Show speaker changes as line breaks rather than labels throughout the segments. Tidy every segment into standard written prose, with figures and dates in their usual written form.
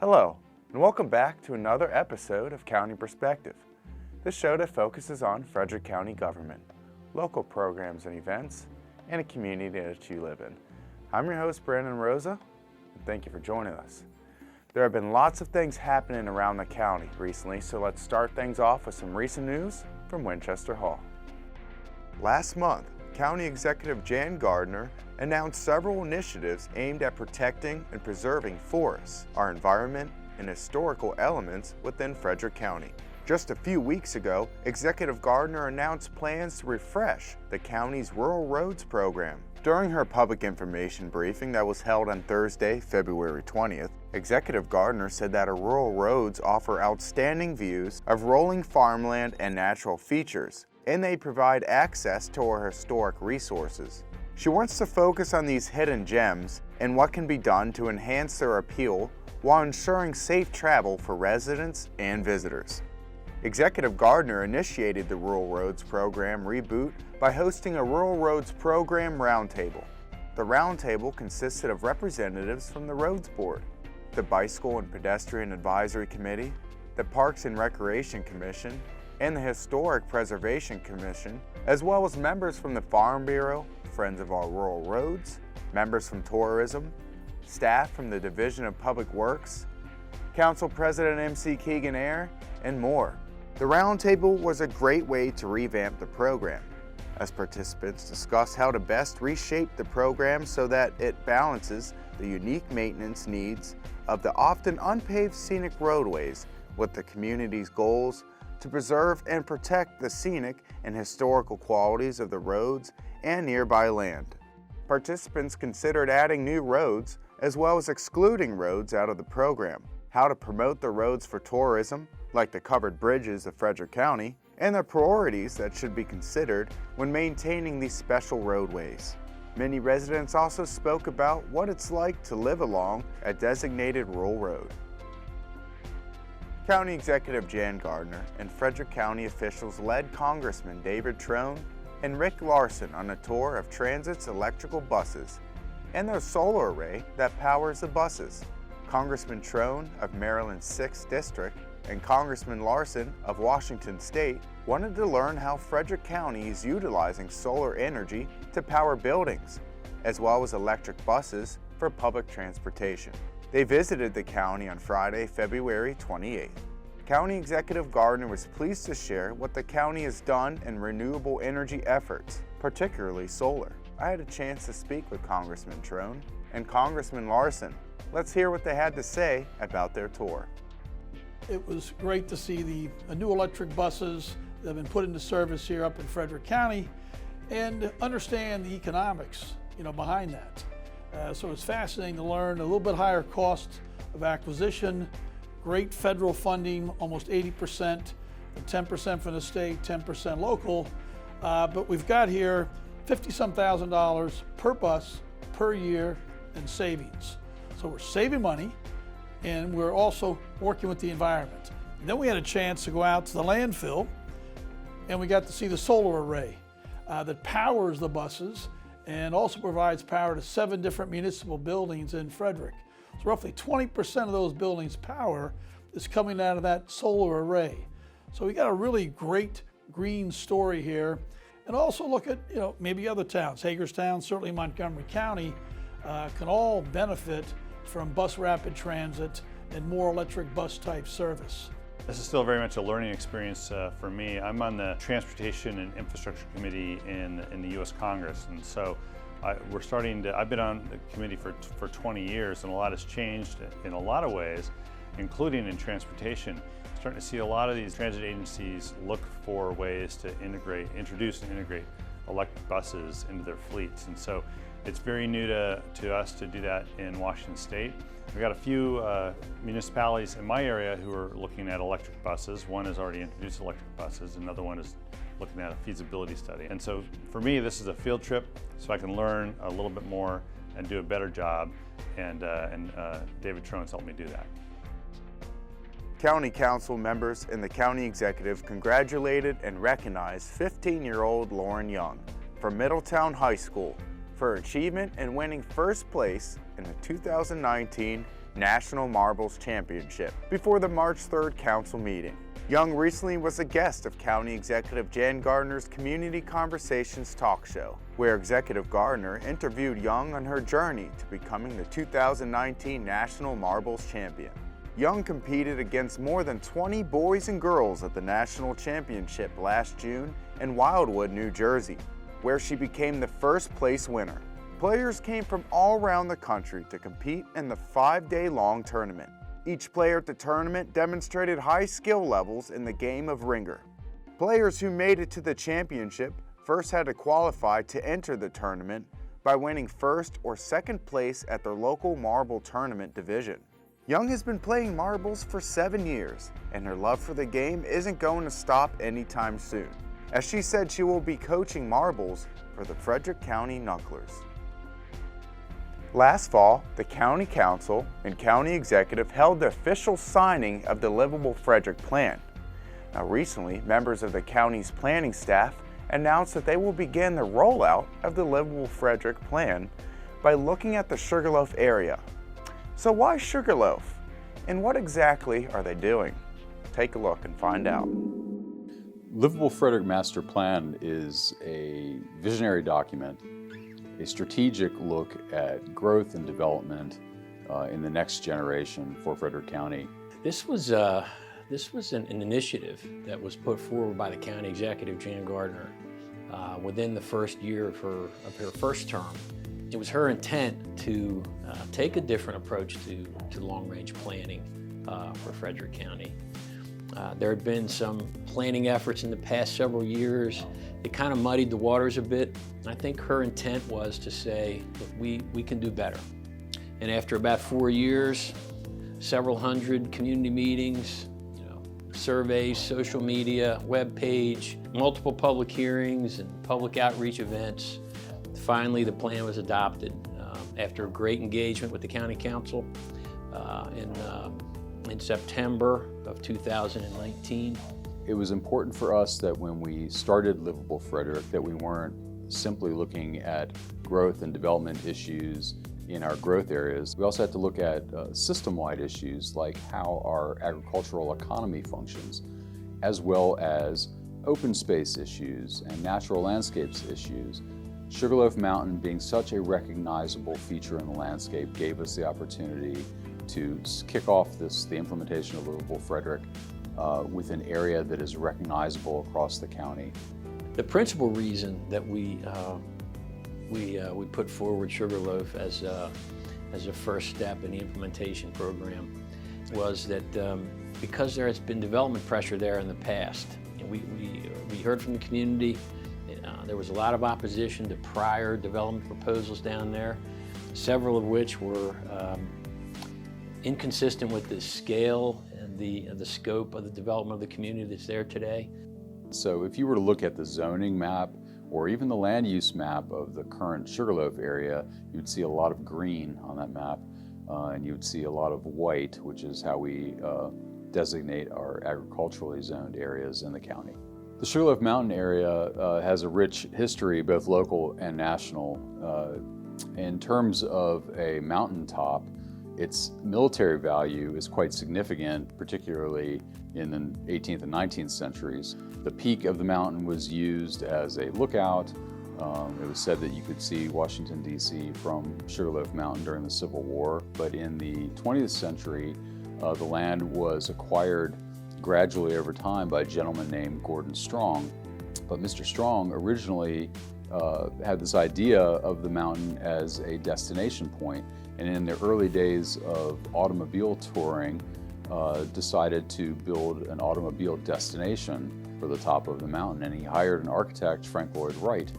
Hello, and welcome back to another episode of County Perspective, the show that focuses on Frederick County government, local programs and events, and a community that you live in. I'm your host, Brandon Rosa, and thank you for joining us. There have been lots of things happening around the county recently, so let's start things off with some recent news from Winchester Hall. Last month, County Executive Jan Gardner announced several initiatives aimed at protecting and preserving forests, our environment, and historical elements within Frederick County. Just a few weeks ago, Executive Gardner announced plans to refresh the county's Rural Roads program. During her public information briefing that was held on Thursday, February 20th, Executive Gardner said that our rural roads offer outstanding views of rolling farmland and natural features, and they provide access to our historic resources. She wants to focus on these hidden gems and what can be done to enhance their appeal while ensuring safe travel for residents and visitors. Executive Gardner initiated the Rural Roads Program reboot by hosting a Rural Roads Program Roundtable. The roundtable consisted of representatives from the Roads Board, the Bicycle and Pedestrian Advisory Committee, the Parks and Recreation Commission, and the Historic Preservation Commission, as well as members from the Farm Bureau, Friends of Our Rural Roads, members from tourism, staff from the Division of Public Works, Council President MC Keegan-Ayer, and more. The roundtable was a great way to revamp the program, as participants discussed how to best reshape the program so that it balances the unique maintenance needs of the often unpaved scenic roadways with the community's goals to preserve and protect the scenic and historical qualities of the roads and nearby land. Participants considered adding new roads as well as excluding roads out of the program, how to promote the roads for tourism, like the covered bridges of Frederick County, and the priorities that should be considered when maintaining these special roadways. Many residents also spoke about what it's like to live along a designated rural road. County Executive Jan Gardner and Frederick County officials led Congressman David Trone and Rick Larson on a tour of Transit's electrical buses and their solar array that powers the buses. Congressman Trone of Maryland's 6th District and Congressman Larson of Washington State wanted to learn how Frederick County is utilizing solar energy to power buildings, as well as electric buses for public transportation. They visited the county on Friday, February 28th. County Executive Gardner was pleased to share what the county has done in renewable energy efforts, particularly solar. I had a chance to speak with Congressman Trone and Congressman Larson. Let's hear what they had to say about their tour.
It was great to see the new electric buses that have been put into service here up in Frederick County and understand the economics behind that. So it's fascinating to learn a little bit higher cost of acquisition, great federal funding, almost 80%, 10% from the state, 10% local, but we've got here $50-some thousand per bus per year in savings. So we're saving money and we're also working with the environment. And then we had a chance to go out to the landfill and we got to see the solar array that powers the buses and also provides power to 7 different municipal buildings in Frederick. So roughly 20% of those buildings' power is coming out of that solar array. So we got a really great green story here. And also look at maybe other towns. Hagerstown, certainly Montgomery County, can all benefit from bus rapid transit and more electric bus type service.
This is still very much a learning experience for me. I'm on the Transportation and Infrastructure Committee in the U.S. Congress, and so I've been on the committee for 20 years, and a lot has changed in a lot of ways, including in transportation. Starting to see a lot of these transit agencies look for ways to introduce and integrate electric buses into their fleets, and so it's very new to us to do that in Washington State. We've got a few municipalities in my area who are looking at electric buses. One has already introduced electric buses, another one is looking at a feasibility study. And so for me, this is a field trip so I can learn a little bit more and do a better job, and David Trone's helped me do that.
County Council members and the County Executive congratulated and recognized 15-year-old Lauren Young from Middletown High School for her achievement in winning first place in the 2019 National Marbles Championship before the March 3rd council meeting. Young recently was a guest of County Executive Jan Gardner's Community Conversations talk show, where Executive Gardner interviewed Young on her journey to becoming the 2019 National Marbles Champion. Young competed against more than 20 boys and girls at the National Championship last June in Wildwood, New Jersey, where she became the first place winner. Players came from all around the country to compete in the 5-day-long tournament. Each player at the tournament demonstrated high skill levels in the game of ringer. Players who made it to the championship first had to qualify to enter the tournament by winning first or second place at their local marble tournament division. Young has been playing marbles for 7 years, and her love for the game isn't going to stop anytime soon, as she said she will be coaching marbles for the Frederick County Knucklers. Last fall, the County Council and County Executive held the official signing of the Livable Frederick Plan. Now recently, members of the county's planning staff announced that they will begin the rollout of the Livable Frederick Plan by looking at the Sugarloaf area. So why Sugarloaf? And what exactly are they doing? Take a look and find out.
Livable Frederick Master Plan is a visionary document, a strategic look at growth and development in the next generation for Frederick County.
This was an initiative that was put forward by the County Executive, Jan Gardner, within the first year of her first term. It was her intent to take a different approach to long-range planning for Frederick County. There had been some planning efforts in the past several years. It kind of muddied the waters a bit. I think her intent was to say, look, we can do better. And after about 4 years, several hundred community meetings, surveys, social media, web page, multiple public hearings and public outreach events, finally the plan was adopted after great engagement with the County Council in September of 2019.
It was important for us that when we started Livable Frederick that we weren't simply looking at growth and development issues in our growth areas. We also had to look at system-wide issues like how our agricultural economy functions, as well as open space issues and natural landscapes issues. Sugarloaf Mountain being such a recognizable feature in the landscape gave us the opportunity to kick off the implementation of Livable Frederick with an area that is recognizable across the county.
The principal reason that we put forward Sugarloaf as a first step in the implementation program was that because there has been development pressure there in the past, and we heard from the community. There was a lot of opposition to prior development proposals down there, several of which were inconsistent with the scale and the scope of the development of the community that's there today.
So if you were to look at the zoning map or even the land use map of the current Sugarloaf area, you'd see a lot of green on that map, and you'd see a lot of white, which is how we designate our agriculturally zoned areas in the county. The Sugarloaf Mountain area has a rich history, both local and national. In terms of a mountaintop, its military value is quite significant, particularly in the 18th and 19th centuries. The peak of the mountain was used as a lookout. It was said that you could see Washington, D.C. from Sugarloaf Mountain during the Civil War, but in the 20th century, the land was acquired gradually over time by a gentleman named Gordon Strong. But Mr. Strong originally had this idea of the mountain as a destination point, and in the early days of automobile touring, decided to build an automobile destination for the top of the mountain, and he hired an architect, Frank Lloyd Wright.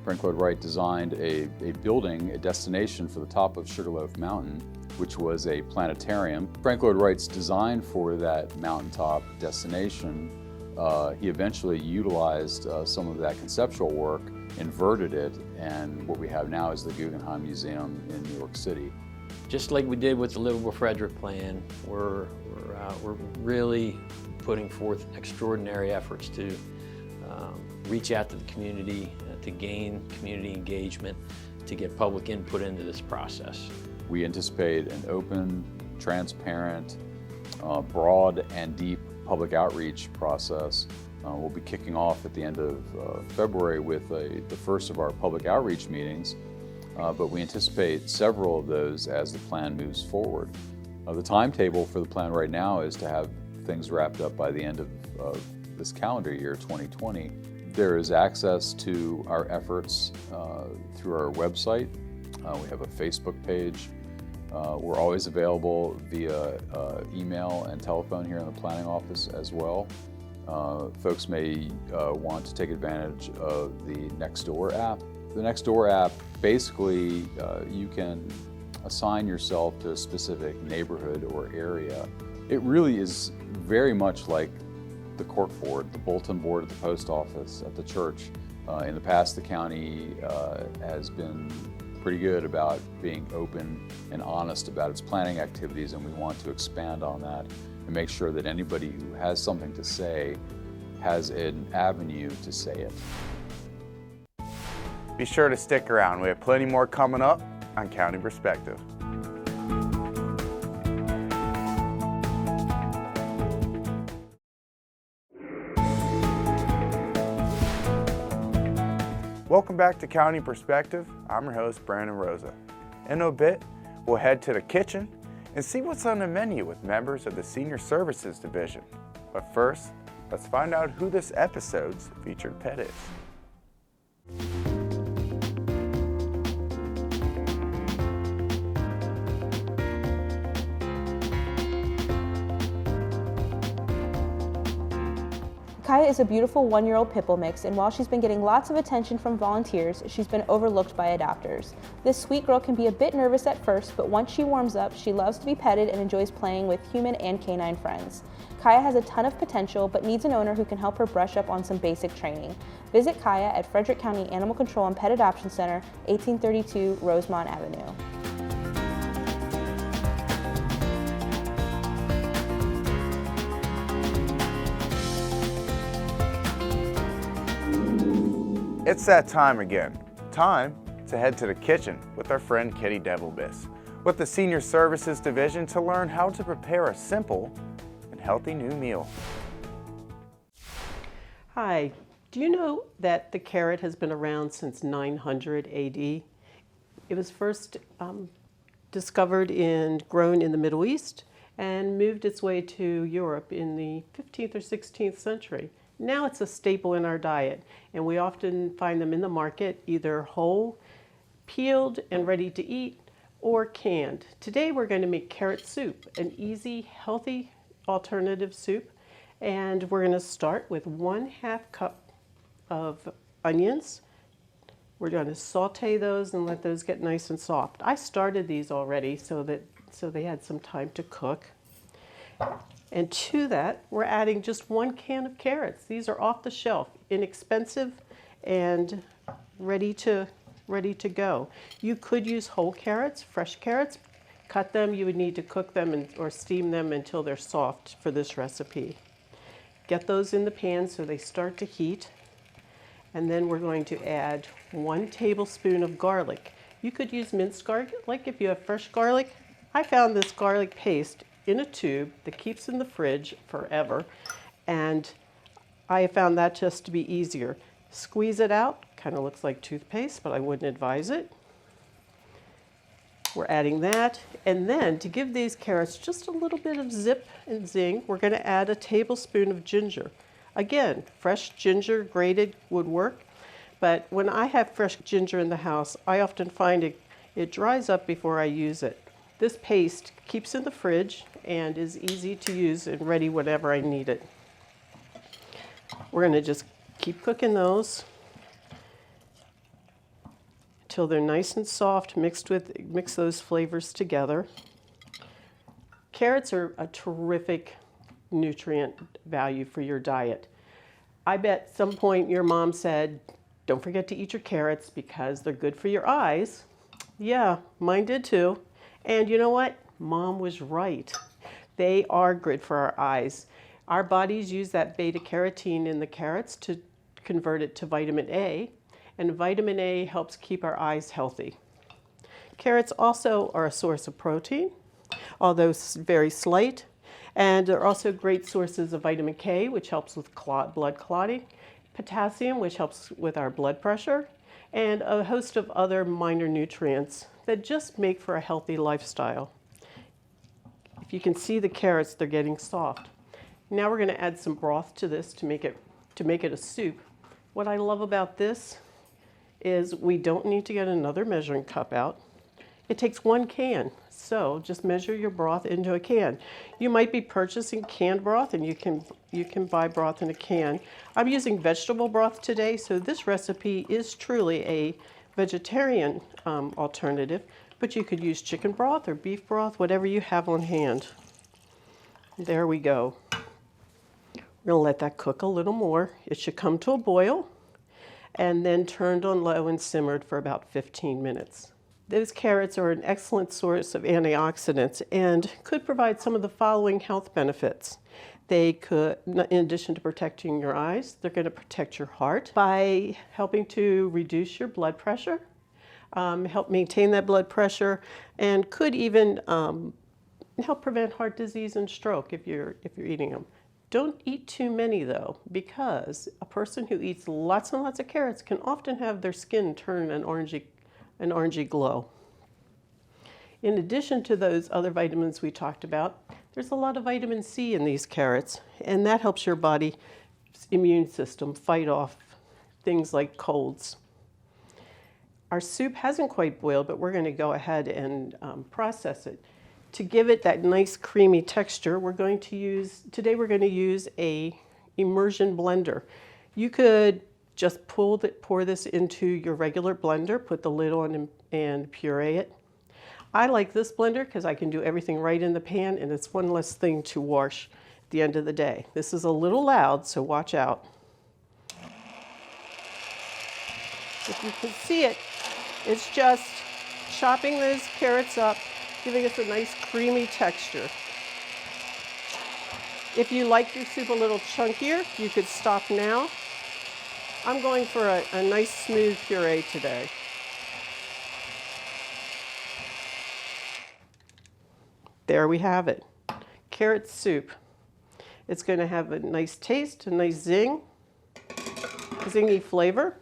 Frank Lloyd Wright designed a building, a destination for the top of Sugarloaf Mountain, which was a planetarium. Frank Lloyd Wright's design for that mountaintop destination, he eventually utilized some of that conceptual work, inverted it, and what we have now is the Guggenheim Museum in New York City.
Just like we did with the Livable Frederick Plan, we're really putting forth extraordinary efforts to reach out to the community, to gain community engagement, to get public input into this process.
We anticipate an open, transparent, broad and deep public outreach process. We'll be kicking off at the end of February with the first of our public outreach meetings, but we anticipate several of those as the plan moves forward. The timetable for the plan right now is to have things wrapped up by the end of this calendar year, 2020. There is access to our efforts through our website. We have a Facebook page. We're always available via email and telephone here in the planning office as well. Folks may want to take advantage of the Nextdoor app. The Nextdoor app, basically, you can assign yourself to a specific neighborhood or area. It really is very much like the cork board, the bulletin board at the post office, at the church. In the past, the county has been pretty good about being open and honest about its planning activities, and we want to expand on that and make sure that anybody who has something to say has an avenue to say it.
Be sure to stick around. We have plenty more coming up on County Perspective. Welcome back to County Perspective. I'm your host, Brandon Rosa. In a bit, we'll head to the kitchen and see what's on the menu with members of the Senior Services Division. But first, let's find out who this episode's featured pet is.
Kaya is a beautiful 1-year-old Pipple mix, and while she's been getting lots of attention from volunteers, she's been overlooked by adopters. This sweet girl can be a bit nervous at first, but once she warms up, she loves to be petted and enjoys playing with human and canine friends. Kaya has a ton of potential, but needs an owner who can help her brush up on some basic training. Visit Kaya at Frederick County Animal Control and Pet Adoption Center, 1832 Rosemont Avenue.
It's that time again. Time to head to the kitchen with our friend Kitty Devilbiss with the Senior Services Division to learn how to prepare a simple and healthy new meal.
Hi, do you know that the carrot has been around since 900 AD? It was first discovered and grown in the Middle East and moved its way to Europe in the 15th or 16th century. Now it's a staple in our diet, and we often find them in the market, either whole, peeled and ready to eat, or canned. Today we're going to make carrot soup, an easy, healthy alternative soup, and we're going to start with 1/2 cup of onions. We're going to saute those and let those get nice and soft. I started these already so they had some time to cook. And to that, we're adding just 1 can of carrots. These are off the shelf, inexpensive, and ready to go. You could use whole carrots, fresh carrots. Cut them. You would need to cook them or steam them until they're soft for this recipe. Get those in the pan so they start to heat. And then we're going to add 1 tablespoon of garlic. You could use minced garlic if you have fresh garlic. I found this garlic paste in a tube that keeps in the fridge forever, and I found that just to be easier. Squeeze it out, kind of looks like toothpaste, but I wouldn't advise it. We're adding that, and then to give these carrots just a little bit of zip and zing, we're going to add a tablespoon of ginger. Again, fresh ginger grated would work, but when I have fresh ginger in the house, I often find it dries up before I use it. This paste keeps in the fridge and is easy to use and ready whenever I need it. We're going to just keep cooking those until they're nice and soft, mix those flavors together. Carrots are a terrific nutrient value for your diet. I bet some point your mom said, don't forget to eat your carrots because they're good for your eyes. Yeah, mine did too. And you know what? Mom was right. They are good for our eyes. Our bodies use that beta carotene in the carrots to convert it to vitamin A, and vitamin A helps keep our eyes healthy. Carrots also are a source of protein. although very slight. And they're also great sources of vitamin K, which helps with blood clotting, potassium, which helps with our blood pressure, and a host of other minor nutrients that just make for a healthy lifestyle. If you can see the carrots, they're getting soft. Now we're going to add some broth to this to make it a soup. What I love about this is we don't need to get another measuring cup out. It takes 1 can, so just measure your broth into a can. You might be purchasing canned broth, and you can buy broth in a can. I'm using vegetable broth today, so this recipe is truly a vegetarian alternative, but you could use chicken broth or beef broth, whatever you have on hand. There we go. We're going to let that cook a little more. It should come to a boil, and then turned on low and simmered for about 15 minutes. Those carrots are an excellent source of antioxidants and could provide some of the following health benefits. They could, in addition to protecting your eyes, they're going to protect your heart by helping to reduce your blood pressure, help maintain that blood pressure, and could even help prevent heart disease and stroke if you're eating them. Don't eat too many though, because a person who eats lots and lots of carrots can often have their skin turn an orangey glow. In addition to those other vitamins we talked about, there's a lot of vitamin C in these carrots, and that helps your body's immune system fight off things like colds. Our soup hasn't quite boiled, but we're going to go ahead and process it. To give it that nice creamy texture, today we're going to use a immersion blender. You could just pour this into your regular blender, put the lid on and puree it. I like this blender because I can do everything right in the pan, and it's one less thing to wash at the end of the day. This is a little loud, so watch out. If you can see it, it's just chopping those carrots up, giving us a nice creamy texture. If you like your soup a little chunkier, you could stop now. I'm going for a nice smooth puree today. There we have it, carrot soup. It's going to have a nice taste, a nice zingy flavor,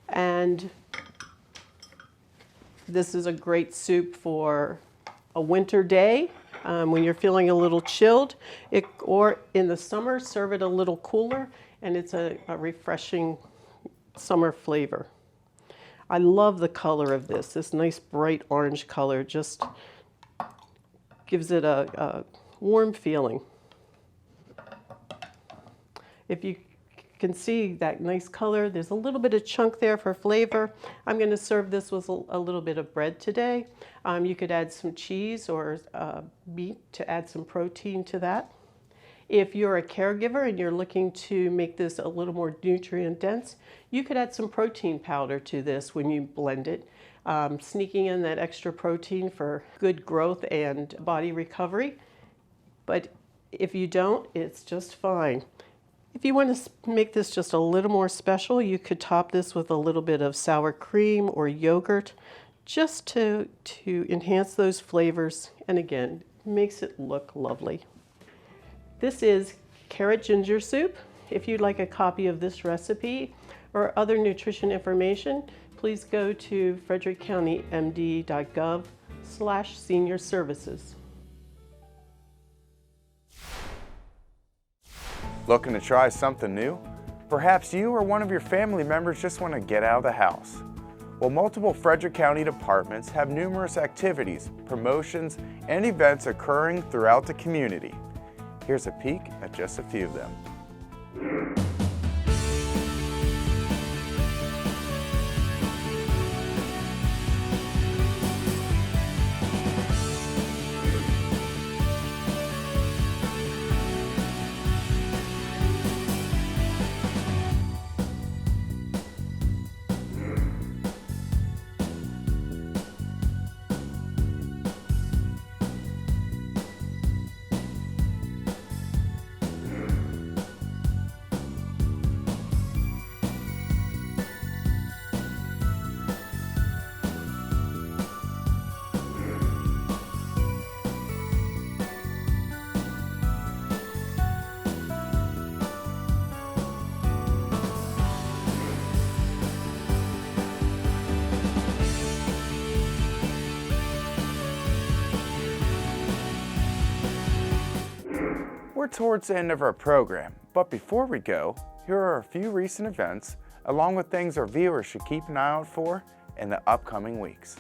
and this is a great soup for a winter day when you're feeling a little chilled, or in the summer, serve it a little cooler, and it's a refreshing summer flavor. I love the color of this nice bright orange color, just gives it a warm feeling. If you can see that nice color, there's a little bit of chunk there for flavor. I'm going to serve this with a little bit of bread today. You could add some cheese or meat to add some protein to that. If you're a caregiver and you're looking to make this a little more nutrient dense, you could add some protein powder to this when you blend it, sneaking in that extra protein for good growth and body recovery. But if you don't, it's just fine. If you want to make this just a little more special, you could top this with a little bit of sour cream or yogurt, just to enhance those flavors, and again, makes it look lovely. This is carrot ginger soup. If you'd like a copy of this recipe or other nutrition information, please go to frederickcountymd.gov/senior services.
Looking to try something new? Perhaps you or one of your family members just want to get out of the house. Well, multiple Frederick County departments have numerous activities, promotions, and events occurring throughout the community. Here's a peek at just a few of them. We're towards the end of our program, but before we go, here are a few recent events along with things our viewers should keep an eye out for in the upcoming weeks.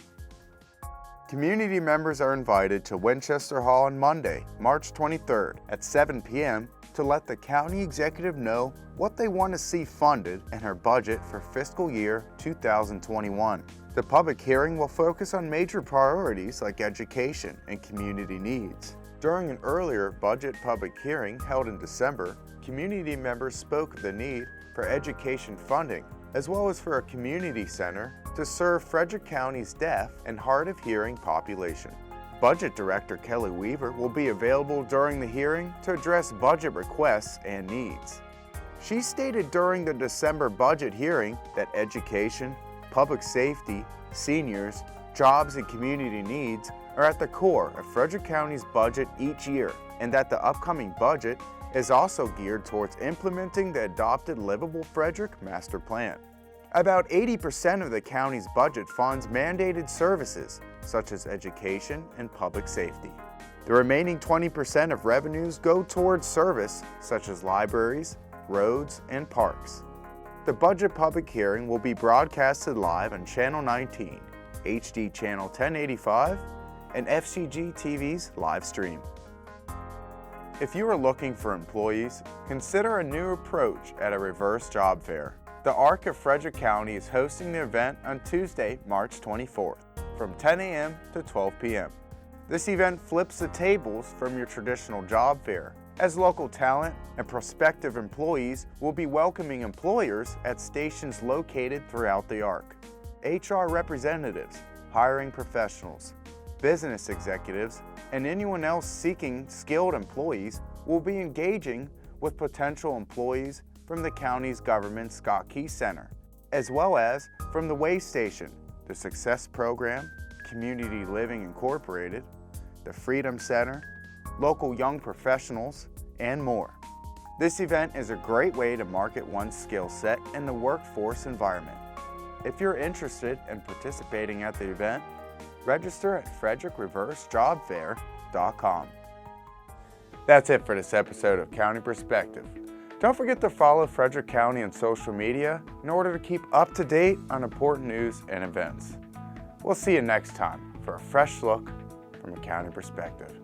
Community members are invited to Winchester Hall on Monday, March 23rd at 7 p.m. to let the county executive know what they want to see funded in her budget for fiscal year 2021. The public hearing will focus on major priorities like education and community needs. During an earlier budget public hearing held in December, community members spoke of the need for education funding, as well as for a community center to serve Frederick County's deaf and hard of hearing population. Budget Director Kelly Weaver will be available during the hearing to address budget requests and needs. She stated during the December budget hearing that education, public safety, seniors, jobs, and community needs are at the core of Frederick County's budget each year, and that the upcoming budget is also geared towards implementing the adopted Livable Frederick Master Plan. About 80% of the county's budget funds mandated services such as education and public safety. The remaining 20% of revenues go towards service such as libraries, roads, and parks. The budget public hearing will be broadcasted live on Channel 19, HD Channel 1085, and FCG-TV's live stream. If you are looking for employees, consider a new approach at a reverse job fair. The Arc of Frederick County is hosting the event on Tuesday, March 24th, from 10 a.m. to 12 p.m. This event flips the tables from your traditional job fair, as local talent and prospective employees will be welcoming employers at stations located throughout the Arc. HR representatives, hiring professionals, business executives, and anyone else seeking skilled employees will be engaging with potential employees from the county's government Scott Key Center, as well as from the Way Station, the Success Program, Community Living Incorporated, the Freedom Center, local young professionals, and more. This event is a great way to market one's skill set in the workforce environment. If you're interested in participating at the event, register at frederickreversejobfair.com. That's it for this episode of County Perspective. Don't forget to follow Frederick County on social media in order to keep up to date on important news and events. We'll see you next time for a fresh look from a county perspective.